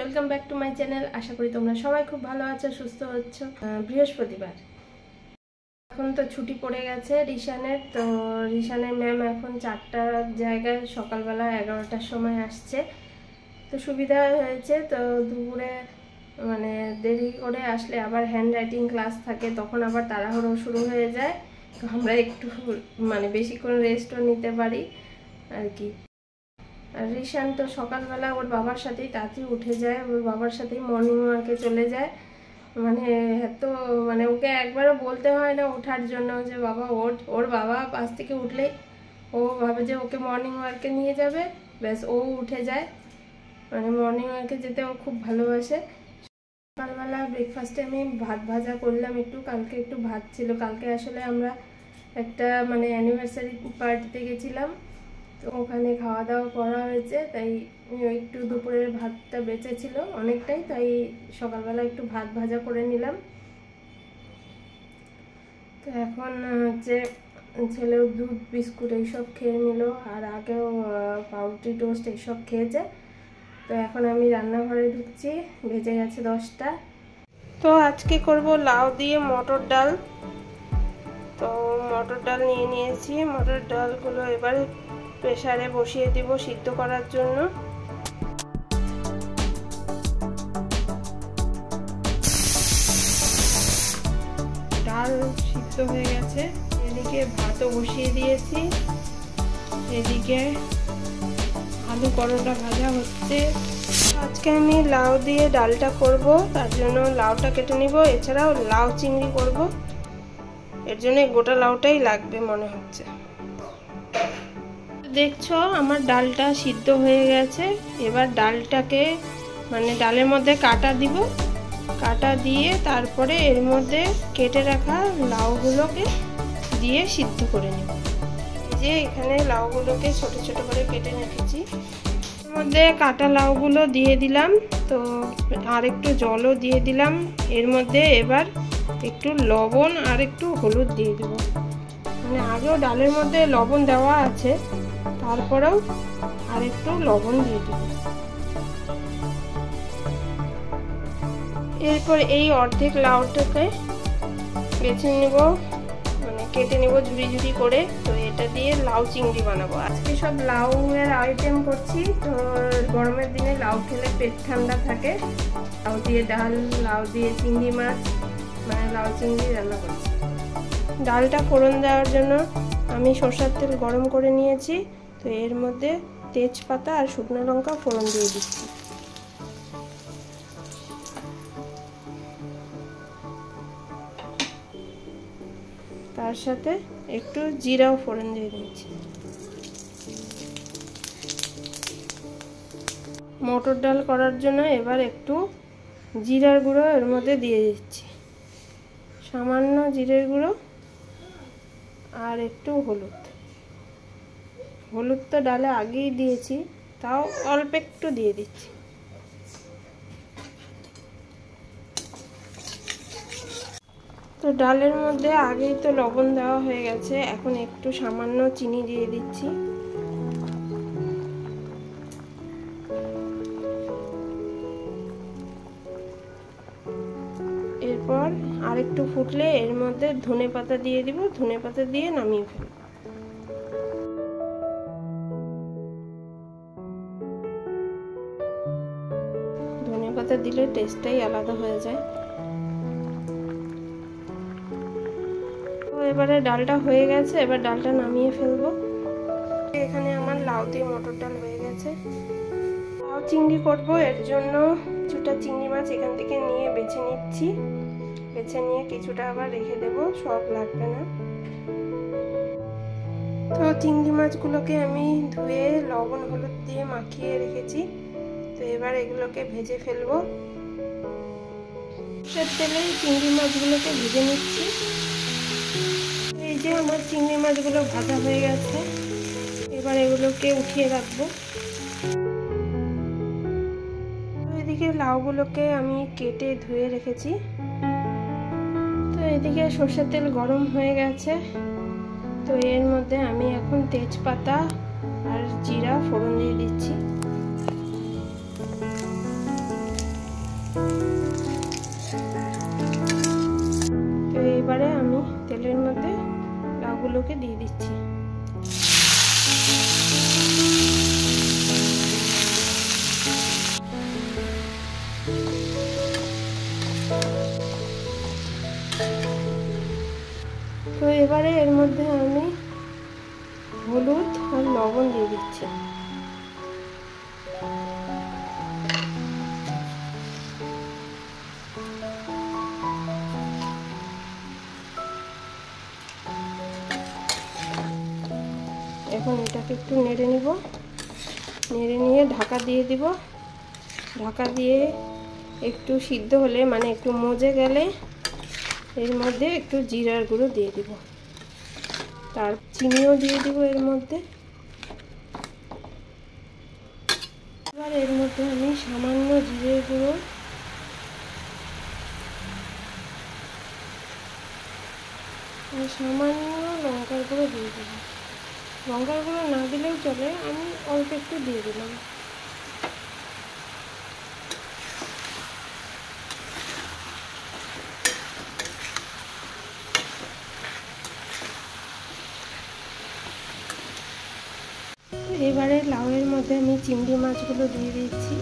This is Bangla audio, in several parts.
Welcome back to my channel. আশা করি তোমরা সবাই খুব ভালো আছো, সুস্থ হচ্ছ। বৃহস্পতিবার, এখন তো ছুটি পড়ে গেছে রিশানের। তো রিশানের ম্যাম এখন 4টার জায়গায় সকালবেলা 11টার সময় আসছে। তো সুবিধা হয়েছে। তো দুপুরে মানে দেরি করে আসলে আবার হ্যান্ড রাইটিং ক্লাস থাকে, তখন আবার তাড়াহুড়ো শুরু হয়ে যায়। তো আমরা একটু মানে বেশিক্ষণ রেস্টও নিতে পারি আর কি। আর রিশান তো সকালবেলা ওর বাবার সাথেই তাড়াতাড়ি উঠে যায়, ওর বাবার সাথেই মর্নিং ওয়াকে চলে যায়। মানে এত মানে ওকে একবারও বলতে হয় না ওঠার জন্য যে বাবা ওঠ। ওর বাবা পাশ থেকে উঠলেই ও ভাবে যে ওকে মর্নিং ওয়াকে নিয়ে যাবে, ব্যাস ও উঠে যায়। মানে মর্নিং ওয়াকে যেতে ও খুব ভালোবাসে। সকালবেলা ব্রেকফাস্টে আমি ভাত ভাজা করলাম একটু, কালকে একটু ভাত ছিল। কালকে আসলে আমরা একটা মানে অ্যানিভার্সারি পার্টিতে গেছিলাম, তো ওখানে খাওয়া দাওয়া করা হয়েছে, তাই একটু দুপুরের ভাতটা বেঁচে ছিল অনেকটাই, তাই সকালবেলা একটু ভাত ভাজা করে নিলাম। তো এখন হচ্ছে ছেলেও দুধ বিস্কুট এইসব খেয়ে নিল, আর আগেও পাউরুটি টোস্ট এইসব খেয়েছে। তো এখন আমি রান্নাঘরে ঢুকছি, ভেজে গেছে 10টা। তো আজকে করব লাউ দিয়ে মটর ডাল। তো মটর ডাল নিয়ে নিয়েছি, মটর ডালগুলো এবার প্রেসারে বসিয়ে দিব সিদ্ধ করার জন্য। ডাল সিদ্ধ হয়ে গেছে, এদিকে ভাতও বসিয়ে দিয়েছি, এদিকে আলু পরোটা ভাজা হচ্ছে। আজকে আমি লাউ দিয়ে ডালটা করব, তার জন্য লাউটা কেটে নিব। এছাড়াও লাউ চিংড়ি করব, এর জন্য গোটা লাউটাই লাগবে মনে হচ্ছে। দেখছো আমার ডালটা সিদ্ধ হয়ে গেছে। এবার ডালটাকে মানে ডালের মধ্যে কাটা দিব, কাটা দিয়ে তারপরে এর মধ্যে কেটে রাখা লাউগুলোকে দিয়ে সিদ্ধ করে নেব। যে এখানে লাউগুলোকে ছোট ছোট করে কেটে রেখেছি, এর মধ্যে কাটা লাউগুলো দিয়ে দিলাম। তো আর একটু জলও দিয়ে দিলাম এর মধ্যে। এবার একটু লবণ আর একটু হলুদ দিয়ে দেব। মানে আগেও ডালের মধ্যে লবণ দেওয়া আছে, তারপরেও আর একটু লবণ দিয়ে দেব। এরপর এই অর্ধেক লাউটাকে বেছে নেব, মানে কেটে নেব ঝুড়ি ঝুড়ি করে। তো এটা দিয়ে লাউ চিংড়ি বানাবো। আজকে সব লাউ এর আইটেম করছি। তো গরমের দিনে লাউ খেলে পেট ঠান্ডা থাকে। লাউ দিয়ে ডাল, লাউ দিয়ে চিংড়ি মাছ, মানে লাউ চিংড়ি রান্না করছি। ডালটা ফোড়ন দেওয়ার জন্য আমি সরষের তেল গরম করে নিয়েছি। তো এর মধ্যে তেজপাতা আর শুকনো লঙ্কা ফোড়ন দিয়ে দিচ্ছি। তার সাথে একটু জিরাও ফোড়ন দিয়ে দিচ্ছি। মটর ডাল করার জন্য এবার একটু জিরার গুঁড়ো এর মধ্যে দিয়ে দিচ্ছি, সামান্য জিরের গুঁড়ো আর একটু হলুদ। হলুদ তো ডালে আগেই দিয়েছি, তাও অল্প একটু দিয়ে দিচ্ছি। তো ডালের মধ্যে আগেই তো লবণ দেওয়া হয়ে গেছে, এখন একটু সামান্য চিনি দিয়ে দিচ্ছি। এরপর আর একটু ফুটলে এর মধ্যে ধনেপাতা দিয়ে দিব, ধনেপাতা দিয়ে নামিয়ে ফেলব। ধনেপাতা দিলে টেস্টটাই আলাদা হয়ে যায়। এবারে ডালটা হয়ে গেছে, এবার ডালটা নামিয়ে ফেলবো। এখানে আমার লাউ দিয়ে মটর ডাল হয়ে গেছে। লাউ চিংড়ি করব, এর জন্য কিছুটা চিংড়ি মাছ এখান থেকে নিয়ে বেছে নিচ্ছি। বেছে নিয়ে কিছুটা আবার রেখে দেব, সব লাগবে না। তো চিংড়ি মাছগুলোকে আমি ধুয়ে লবণ হলুদ দিয়ে মাখিয়ে রেখেছি। তো এবার এগুলোকে ভেজে ফেলবো। সরষের তেলে চিংড়ি মাছগুলোকে ভেজে নিচ্ছি। এই যে আমার চিংড়ি মাছগুলো ভাজা হয়ে গেছে, এবার এগুলোকে উঠিয়ে রাখবো। এদিকে লাউগুলোকে আমি কেটে ধুয়ে রেখেছি। তো এদিকে সরষের তেল গরম হয়ে গেছে। তো এর মধ্যে আমি এখন তেজপাতা আর জিরা ফোড়ন দিয়ে দিচ্ছি। তো এবারে আমি তেলের মধ্যে লাউগুলোকে দিয়ে দিচ্ছি। তো এবারে এর মধ্যে আমি হলুদ আর লবণ দিয়ে দিচ্ছি। এখন এটাকে একটু নেড়ে নিব, নেড়ে নিয়ে ঢাকা দিয়ে দিব। ঢাকা দিয়ে একটু সিদ্ধ হলে মানে একটু মজে গেলে এর মধ্যে একটু জিরার গুঁড়ো দিয়ে দিব, তার চিনিও দিয়ে দিব এর মধ্যে। এবার এর মধ্যে আমি সামান্য জিরের গুঁড়ো আর সামান্য লঙ্কার গুঁড়ো দিয়ে দেব। লঙ্কার গুঁড়ো না দিলেও চলে, আমি অল্প একটু দিয়ে দিলাম। এবারে লাউয়ের মধ্যে আমি চিংড়ি মাছগুলো দিয়ে দিচ্ছি।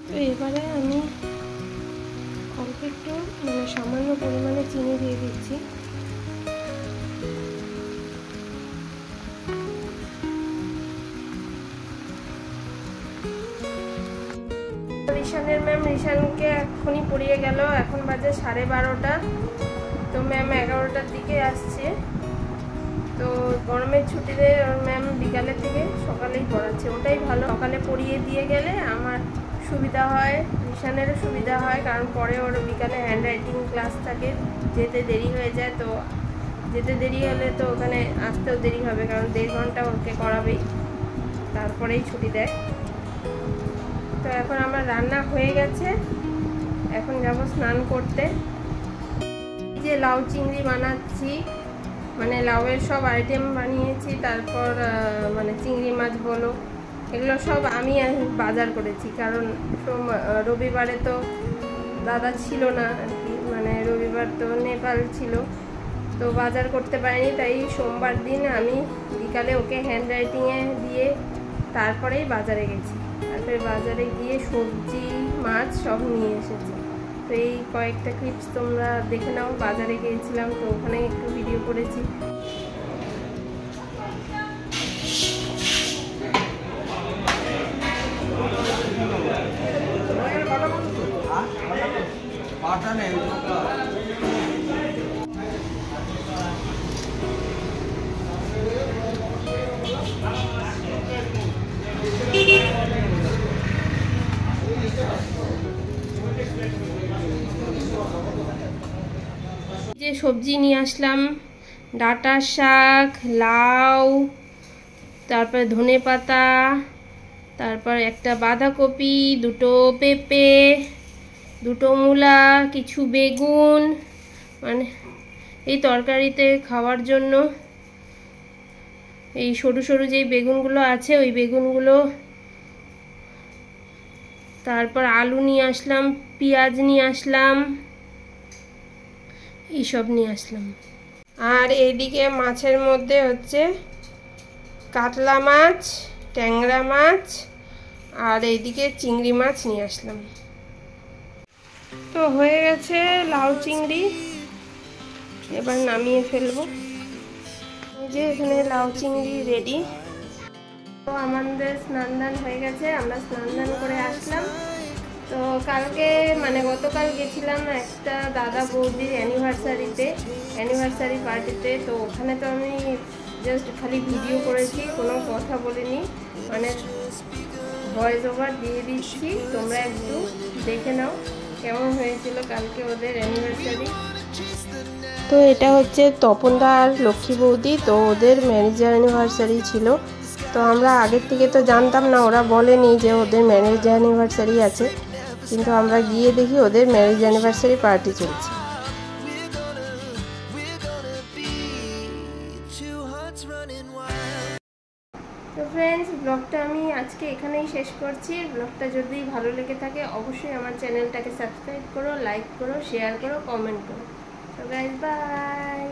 তো এবারে আমি অল্প একটু মানে সামান্য পরিমাণে চিনি দিয়ে দিচ্ছি। রিশানের ম্যাম রিশানকে এখনই পড়িয়ে গেল, এখন বাজে 12:30। তো ম্যাম 11টার দিকে আসছে। তো গরমের ছুটিতে ওর ম্যাম বিকালের থেকে সকালেই পড়াচ্ছে, ওটাই ভালো। সকালে পড়িয়ে দিয়ে গেলে আমার সুবিধা হয়, রিশানেরও সুবিধা হয়, কারণ পরে ওর বিকালে হ্যান্ডরাইটিং ক্লাস থাকে, যেতে দেরি হয়ে যায়। তো যেতে দেরি হলে তো ওখানে আসতেও দেরি হবে, কারণ 1.5 ঘন্টা ওকে করাবেই, তারপরেই ছুটি দেয়। তো এখন আমার রান্না হয়ে গেছে, এখন যাব স্নান করতে। যে লাউ চিংড়ি বানাচ্ছি, মানে লাউয়ের সব আইটেম বানিয়েছি, তারপর মানে চিংড়ি মাছ বলো, এগুলো সব আমি বাজার করেছি, কারণ রবিবারে তো দাদা ছিল না আর কি, মানে রবিবার তো নেপাল ছিল, তো বাজার করতে পারিনি। তাই সোমবার দিন আমি বিকালে ওকে হ্যান্ডরাইটিংয়ে দিয়ে তারপরেই বাজারে গেছি। তারপরে বাজারে গিয়ে সবজি মাছ সব নিয়ে এসেছি। তো এই কয়েকটা ক্লিপস তোমরা দেখে নাও। বাজারে গিয়েছিলাম, তো ওখানে একটু ভিডিও করেছি। যে সবজি নিয়ে আসলাম, ডাঁটা শাক, লাউ, তারপর ধনেপাতা, তারপর একটা বাঁধাকপি, দুটো পেঁপে, দুটো মূলা, কিছু বেগুন, মানে এই তরকারিতে খাওয়ার জন্য এই সরু সরু যেই বেগুনগুলো আছে ওই বেগুনগুলো, তারপর আলু নিয়ে আসলাম, পেঁয়াজ নিয়ে আসলাম, এইসব নিয়ে আসলাম। আর এইদিকে মাছের মধ্যে হচ্ছে কাতলা মাছ, ট্যাংরা মাছ, আর এইদিকে চিংড়ি মাছ নিয়ে আসলাম। তো হয়ে গেছে লাউ চিংড়ি, এবার নামিয়ে ফেলবো। এই যে এখানে লাউ চিংড়ি রেডি। তো আমাদের স্নান দান হয়ে গেছে, আমরা স্নান দান করে আসলাম। তো কালকে মানে গতকাল গেছিলাম একটা দাদা বৌদির অ্যানিভার্সারি পার্টিতে। তো ওখানে তো আমি জাস্ট খালি ভিডিও করেছি, কোনো কথা বলিনি, মানে ভয়েস ওভার দিয়ে দিচ্ছি। তোমরা একটু দেখে নাও কেমন হয়েছিল কালকে ওদের অ্যানিভার্সারি। তো এটা হচ্ছে তপনদা আর লক্ষ্মী বৌদি, তো ওদের ম্যারেজ অ্যানিভার্সারি ছিল। তো আমরা আগের থেকে তো জানতাম না, ওরা বলেনি যে ওদের ম্যারেজ অ্যানিভার্সারি আছে, কিন্তু আমরা গিয়ে দেখি ওদের ম্যারেজ অ্যানিভার্সারি পার্টি চলছে। তো ফ্রেন্ডস, ব্লগটা আমি আজকে এখানেই শেষ করছি। ব্লগটা যদি ভালো লেগে থাকে অবশ্যই আমার চ্যানেলটাকে সাবস্ক্রাইব করো, লাইক করো, শেয়ার করো, কমেন্ট করো। তো গাইস, বাই।